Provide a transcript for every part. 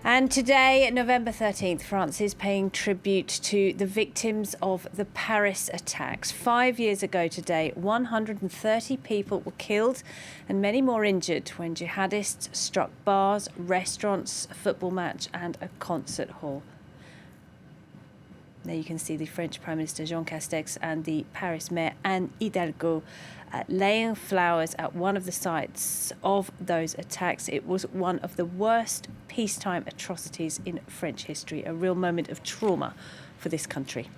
And today, November 13th, France is paying tribute to the victims of the Paris attacks. 5 years ago today, 130 people were killed and many more injured when jihadists struck bars, restaurants, a football match and a concert hall. There you can see the French Prime Minister Jean Castex and the Paris Mayor Anne Hidalgo laying flowers at one of the sites of those attacks. It was one of the worst peacetime atrocities in French history, a real moment of trauma for this country.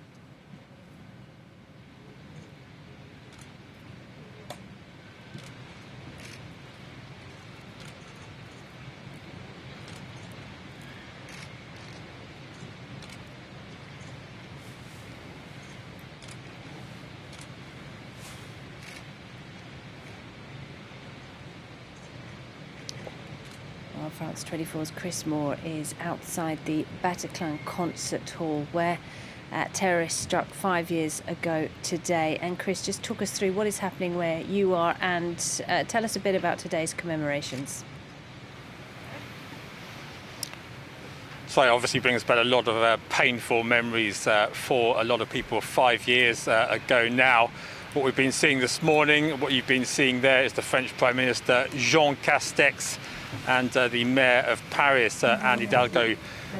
Well, France 24's Chris Moore is outside the Bataclan concert hall where terrorists struck 5 years ago today. And Chris, just talk us through what is happening where you are and tell us a bit about today's commemorations. So it obviously brings back a lot of painful memories for a lot of people 5 years ago now. What we've been seeing this morning, what you've been seeing there is the French Prime Minister Jean Castex and the Mayor of Paris, Anne Hidalgo,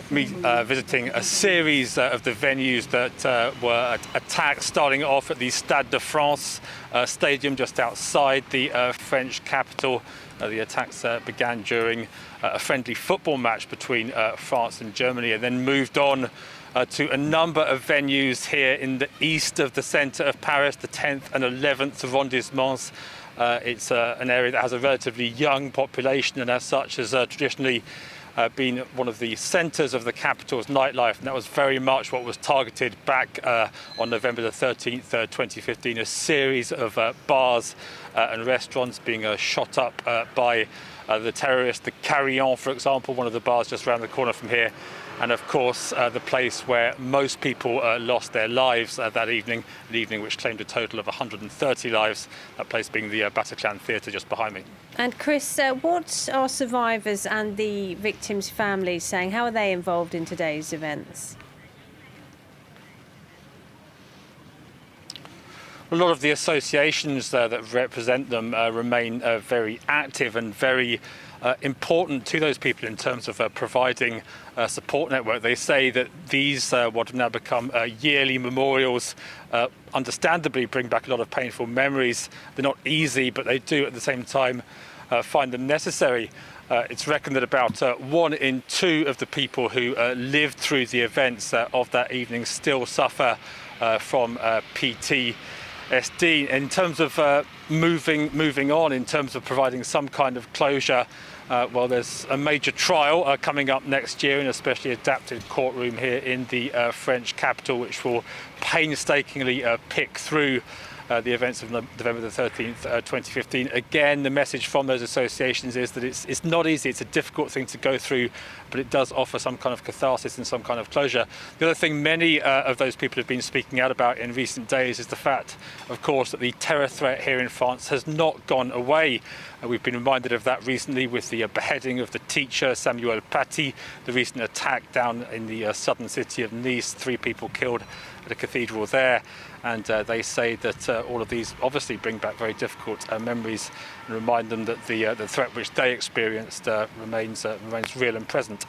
visiting a series of the venues that were attacked, starting off at the Stade de France stadium just outside the French capital. The attacks began during a friendly football match between France and Germany and then moved on to a number of venues here in the east of the centre of Paris, the 10th and 11th arrondissements. It's an area that has a relatively young population and as such has traditionally been one of the centres of the capital's nightlife, and that was very much what was targeted back on November the 13th, 2015, a series of bars and restaurants being shot up by the terrorists. The Carillon, for example, one of the bars just around the corner from here, and of course the place where most people lost their lives that evening, an evening which claimed a total of 130 lives, that place being the Bataclan Theatre just behind me. And Chris, what are survivors and the victims' families saying? How are they involved in today's events? A lot of the associations that represent them remain very active and very important to those people in terms of providing a support network. They say that these, what have now become yearly memorials, understandably bring back a lot of painful memories. They're not easy, but they do at the same time find them necessary. It's reckoned that about 1 in 2 of the people who lived through the events of that evening still suffer from PTSD. In terms of moving on, in terms of providing some kind of closure, well, there's a major trial coming up next year in a specially adapted courtroom here in the French capital, which will painstakingly pick through the events of November the 13th, 2015. Again, the message from those associations is that it's not easy, it's a difficult thing to go through, but it does offer some kind of catharsis and some kind of closure. The other thing many of those people have been speaking out about in recent days is the fact, of course, that the terror threat here in France has not gone away. We've been reminded of that recently with the beheading of the teacher Samuel Paty, the recent attack down in the southern city of Nice, 3 people killed at a cathedral there. And they say that all of these obviously bring back very difficult memories and remind them that the threat which they experienced remains real and present.